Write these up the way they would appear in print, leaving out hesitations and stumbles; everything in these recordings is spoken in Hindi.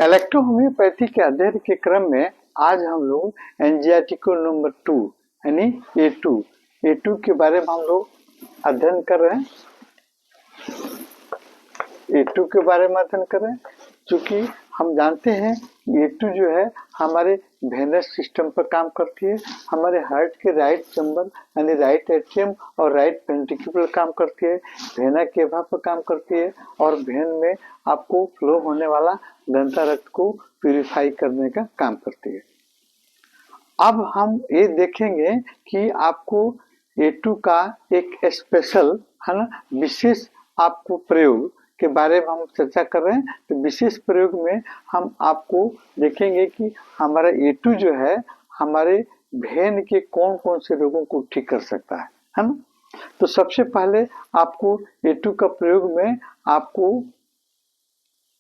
इलेक्ट्रोहोम्योपैथी के अध्ययन के क्रम में आज हम लोग एनजीआरटी को नंबर 2 यानी ए टू के बारे में हम लोग अध्ययन कर रहे हैं। ए2 के बारे में अध्ययन कर रहे हैं क्योंकि हम जानते हैं ए2 जो है हमारे वेनस सिस्टम पर काम करती है, हमारे हार्ट के राइट चैम्बर यानी राइट एट्रियम और राइट वेंट्रिकल पर काम करती है, वेना केवा पर काम करती है और वेन में आपको फ्लो होने वाला गंदा रक्त को प्यूरिफाई करने का काम करती है। अब हम ये देखेंगे कि आपको ए2 का एक स्पेशल है ना विशेष आपको प्रयोग के बारे में हम चर्चा कर रहे हैं। तो विशेष प्रयोग में हम आपको देखेंगे कि हमारा ए2 जो है हमारे वेन के कौन कौन से रोगों को ठीक कर सकता है ना। तो सबसे पहले आपको ए2 का प्रयोग में आपको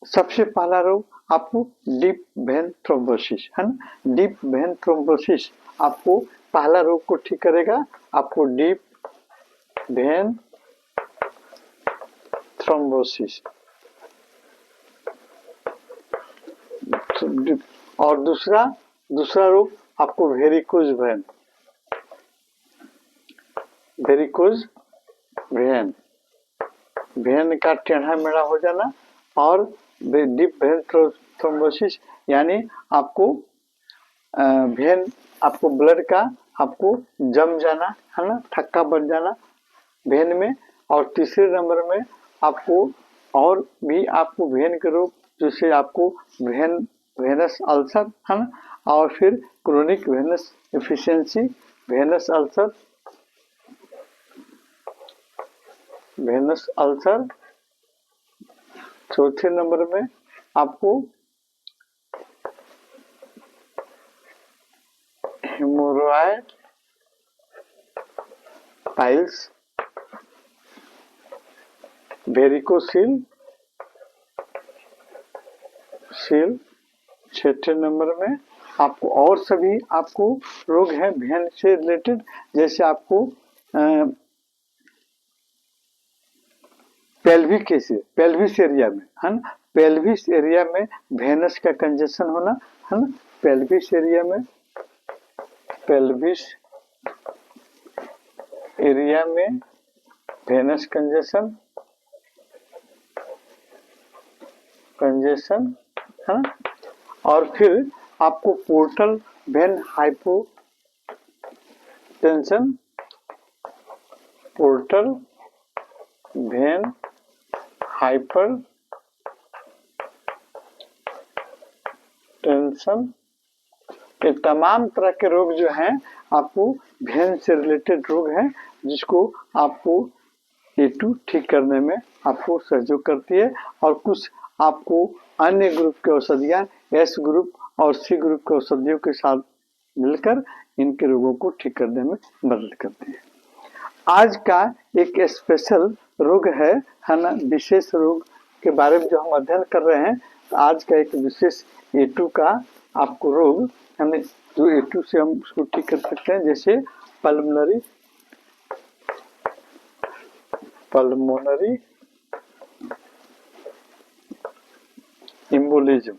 सबसे पहला रोग आपको डीप वेन थ्रोम्बोसिस है ना। डीप वेन थ्रोम्बोसिस आपको पहला रोग को ठीक करेगा, आपको डीप वेन थ्रोम्बोसिस। और दूसरा रोग आपको varicose vein, varicose vein, when का टेढ़ा मेढ़ा हो जाना और डीप वेन थ्रोम्बोसिस यानी आपको वेन आपको ब्लड का आपको जम जाना है ना, थक्का बन जाना वेन में। और तीसरे नंबर में आपको और भी आपको वेन के रोग जिससे आपको वेनस अल्सर है ना, और फिर chronic venous efficiency venous ulcer, venous ulcer. चौथे नंबर में आपको हेमोरॉयड पाइल्स, वेरिकोसील सील। छठे नंबर में आपको और सभी आपको रोग हैं वेन से रिलेटेड, जैसे आपको पेल्विस एरिया में है ना, पेल्विस एरिया में वेनस का कंजेशन होना है ना, पेल्विस एरिया में वेनस कंजेशन है ना। और फिर आपको portal vein hypotension, portal vein hyper tension. ये तमाम तरह के रोग जो हैं आपको वेन से रिलेटेड रोग हैं जिसको आपको ए2 ठीक करने में आपको सहयोग करती है। और कुछ आपको अन्य ग्रुप के औषधियां एस ग्रुप और सी ग्रुप के औषधियों के साथ मिलकर इनके रोगों को ठीक करने में मदद करती है। आज का एक स्पेशल रोग है ना, विशेष रोग के बारे में जो हम अध्ययन कर रहे हैं। तो आज का एक विशेष ए2 का आपको रोग हमें जो ए2 से हम उसको ठीक कर सकते हैं, जैसे पल्मोनरी एम्बोलिज्म,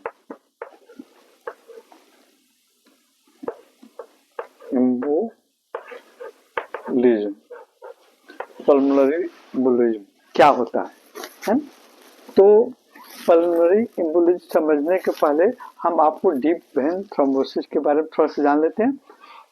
पल्मोनरी एम्बोलिज्म क्या होता है? तो पल्मोनरी एम्बोलिज्म समझने के पहले हम आपको डीप वेन थ्रोम्बोसिस के बारे में थोड़ा सा जान लेते हैं।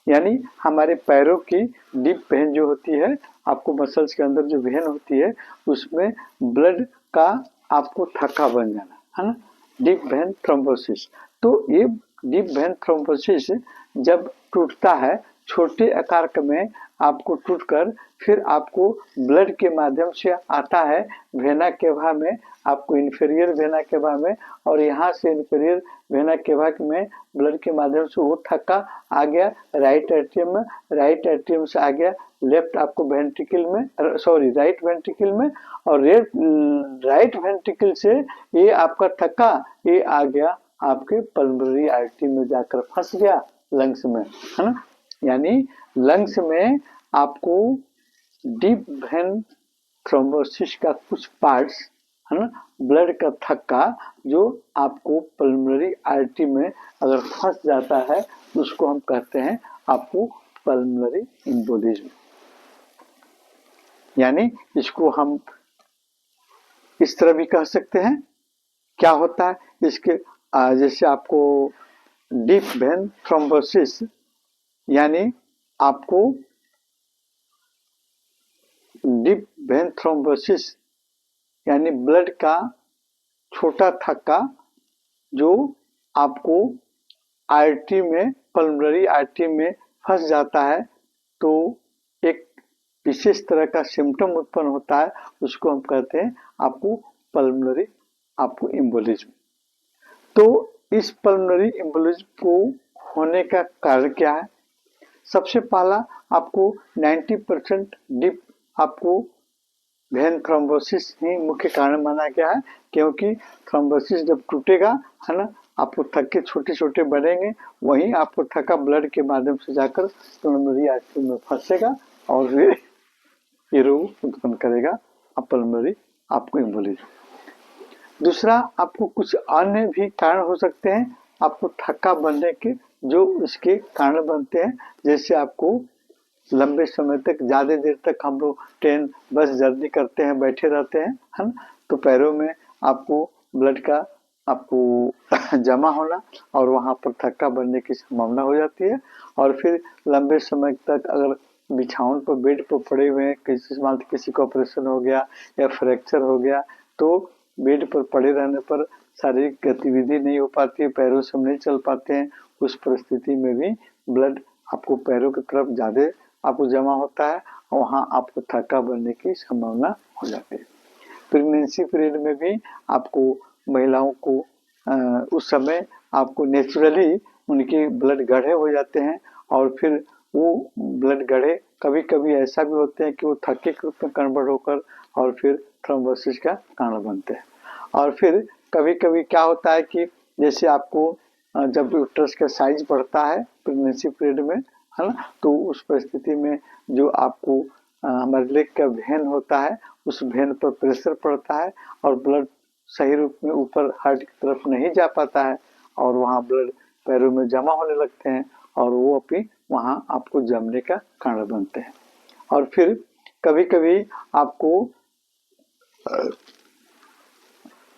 यानी हमारे पैरों की डीप वेन जो होती है, आपको मसल्स के अंदर जो वेन होती है उसमें ब्लड का आपको थक्का बन जाना है ना, डीप वेन थ्रोम्बोसिस। तो ये डीप वेन थ्रोम्बोसिस जब टूटता है छोटे आकार में आपको टूटकर फिर आपको ब्लड के माध्यम से आता है वेना केवा में, आपको इंफीरियर वेना केवा में, और यहाँ से इंफीरियर वेना केवा में ब्लड के माध्यम से वो थक्का आ गया राइट एट्रियम में, राइट एट्रियम से आ गया लेफ्ट आपको वेंट्रिकल में, राइट वेंट्रिकल में, और राइट वेंट्रिकल से ये आपका थक्का ये आ गया आपके पल्मोनरी आर्टरी में जाकर फंस गया लंग्स में, है ना। यानी लंग्स में आपको डीप वेन थ्रोम्बोसिस का कुछ पार्ट्स है ना, ब्लड का थक्का जो आपको पल्मोनरी आर्टरी में अगर फंस जाता है तो उसको हम कहते हैं आपको पल्मोनरी एम्बोलिज्म। यानी इसको हम इस तरह भी कह सकते हैं। क्या होता है इसके जैसे आपको डीप वेन थ्रोम्बोसिस, यानी आपको डीप वेन थ्रोम्बोसिस यानी ब्लड का छोटा थक्का जो आपको आर्टरी में, पल्मोनरी आर्टरी में फंस जाता है, तो एक विशेष तरह का सिम्टम उत्पन्न होता है, उसको हम कहते हैं आपको पल्मोनरी आपको एम्बोलिज्म। तो इस पल्मोनरी एम्बोलिज्म को होने का कारण क्या है? सबसे पहला आपको 90% डीप आपको वेन थ्रोम्बोसिस ही मुख्य कारण माना गया है, क्योंकि थ्रोम्बोसिस जब टूटेगा, है ना, आपको थक्के छोटे छोटे बनेंगे, वहीं आपको थक्का ब्लड के माध्यम से जाकर पल्मोनरी आर्टरी में फंसेगा और फिर ये रोग उत्पन्न करेगा पल्मोनरी आपको एम्बोलिज्म। दूसरा, आपको कुछ अन्य भी कारण हो सकते हैं आपको थक्का बनने के, जो इसके कारण बनते हैं। जैसे आपको लंबे समय तक, ज्यादा देर तक हम लोग ट्रेन बस जर्नी करते हैं, बैठे रहते हैं, है ना, तो पैरों में आपको ब्लड का आपको जमा होना और वहां पर थक्का बनने की संभावना हो जाती है। और फिर लंबे समय तक अगर बिछावन पर, बेड पर पड़े हुए हैं, किसी का ऑपरेशन हो गया या फ्रैक्चर हो गया, तो बेड पर पड़े रहने पर शारीरिक गतिविधि नहीं हो पाती है, पैरों से नहीं चल पाते हैं, उस परिस्थिति में भी ब्लड आपको पैरों की तरफ ज्यादा आपको जमा होता है और वहां आपको थक्का बनने की संभावना हो जाती है। प्रेगनेंसी पीरियड में भी आपको महिलाओं को उस समय आपको नेचुरली उनके ब्लड गाढ़े हो जाते हैं और फिर वो ब्लड गाढ़े कभी कभी ऐसा भी होते हैं कि वो थक्के के रूप में कन्वर्ट होकर और फिर थ्रोम्बोसिस का कारण बनते हैं। और फिर कभी कभी क्या होता है कि जैसे आपको जब यूट्रस का साइज बढ़ता है प्रेगनेंसी पीरियड में, है ना, तो उस परिस्थिति में जो आपको हमारे लेग का वेन होता है, उस वेन पर प्रेशर पड़ता है और ब्लड सही रूप में ऊपर हार्ट की तरफ नहीं जा पाता है और वहाँ ब्लड पैरों में जमा होने लगते हैं और वो भी वहाँ आपको जमने का कारण बनते हैं। और फिर कभी कभी आपको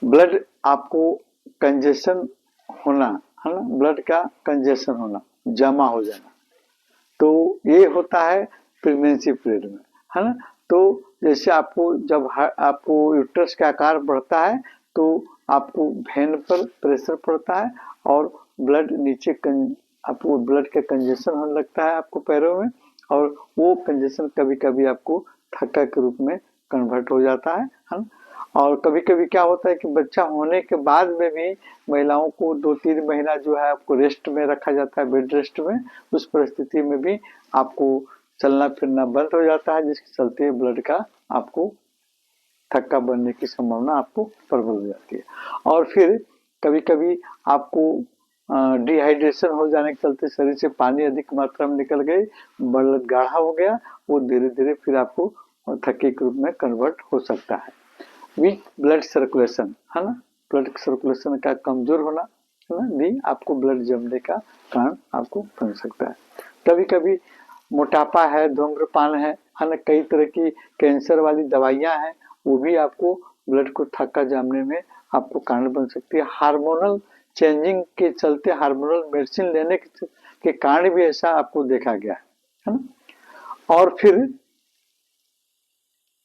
ब्लड आपको कंजेशन होना, है ना, ब्लड का कंजेशन होना, जमा हो जाना, तो ये होता है प्रेगनेंसी पीरियड में, है ना। तो जैसे आपको जब आपको यूट्रस का आकार बढ़ता है तो आपको वेन पर प्रेशर पड़ता है और ब्लड नीचे आपको ब्लड का कंजेशन होने लगता है आपको पैरों में, और वो कंजेशन कभी कभी आपको थक्का के रूप में कन्वर्ट हो जाता है ना। और कभी कभी क्या होता है कि बच्चा होने के बाद में भी महिलाओं को 2-3 महीना जो है आपको रेस्ट में रखा जाता है, बेड रेस्ट में। उस परिस्थिति में भी आपको चलना फिरना बंद हो जाता है, जिसके चलते ब्लड का आपको थक्का बनने की संभावना आपको प्रबल हो जाती है। और फिर कभी कभी आपको डिहाइड्रेशन हो जाने के चलते शरीर से पानी अधिक मात्रा में निकल गई, ब्लड गाढ़ा हो गया, वो धीरे धीरे फिर आपको थक्के के रूप में कन्वर्ट हो सकता है। वीक ब्लड सर्कुलेशन, है ना, ब्लड सर्कुलेशन का कमजोर होना, है ना, भी आपको ब्लड जमने का कारण आपको बन सकता है। कभी कभी मोटापा है, धूम्रपान है ना, कई तरह की कैंसर वाली दवाइयां हैं, वो भी आपको ब्लड को थक्का जमने में आपको कारण बन सकती है। हार्मोनल चेंजिंग के चलते, हार्मोनल मेडिसिन लेने के कारण भी ऐसा आपको देखा गया है ना। और फिर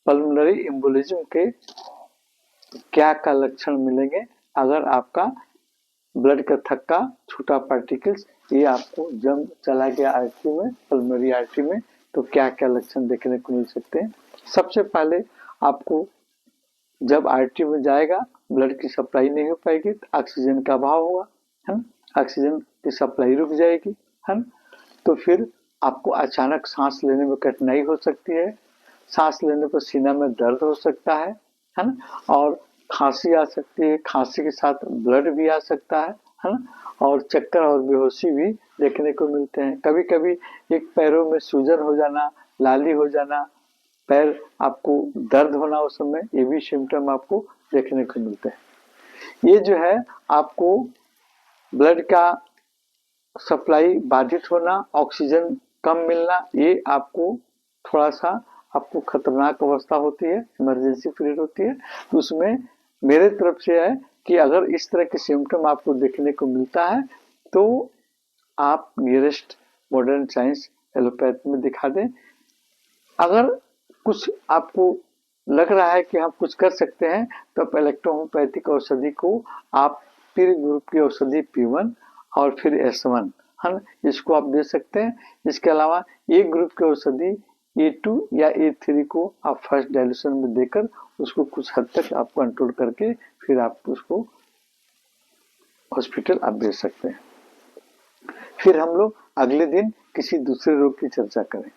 पल्मोनरी एम्बोलिज्म के क्या का लक्षण मिलेंगे अगर आपका ब्लड का थक्का, छोटा पार्टिकल्स, ये आपको जम चला गया आर्टरी में, पल्मोनरी आर्टरी में, तो क्या क्या लक्षण देखने को मिल सकते हैं। सबसे पहले आपको जब आर्टरी में जाएगा ब्लड की सप्लाई नहीं हो पाएगी, तो ऑक्सीजन का अभाव होगा, है ना, ऑक्सीजन की सप्लाई रुक जाएगी, है ना। तो फिर आपको अचानक सांस लेने में कठिनाई हो सकती है, सांस लेने पर सीना में दर्द हो सकता है ना, और खांसी आ सकती है, खांसी के साथ ब्लड भी आ सकता है ना, और चक्कर और बेहोशी भी देखने को मिलते हैं। कभी कभी एक पैरों में सूजन हो जाना, लाली हो जाना, पैर आपको दर्द होना उस समय, ये भी सिम्टम आपको देखने को मिलते हैं। ये जो है आपको ब्लड का सप्लाई बाधित होना, ऑक्सीजन कम मिलना, ये आपको थोड़ा सा आपको खतरनाक अवस्था होती है, इमरजेंसी पीरियड होती है। तो उसमें मेरे तरफ से है कि अगर इस तरह के सिम्टम आपको देखने को मिलता है तो आप नियरेस्ट मॉडर्न साइंस एलोपैथ में दिखा दें। अगर कुछ आपको लग रहा है कि हम कुछ कर सकते हैं तो आप इलेक्ट्रोहोम्योपैथिक औषधि को आप पीर ग्रुप की औषधि P1 और फिर S1 है ना, इसको आप दे सकते हैं। इसके अलावा ए ग्रुप की औषधि A2 या A3 को आप फर्स्ट डाइल्यूशन में देकर उसको कुछ हद तक आप कंट्रोल करके फिर आप उसको हॉस्पिटल आप भेज सकते हैं। फिर हम लोग अगले दिन किसी दूसरे रोग की चर्चा करें।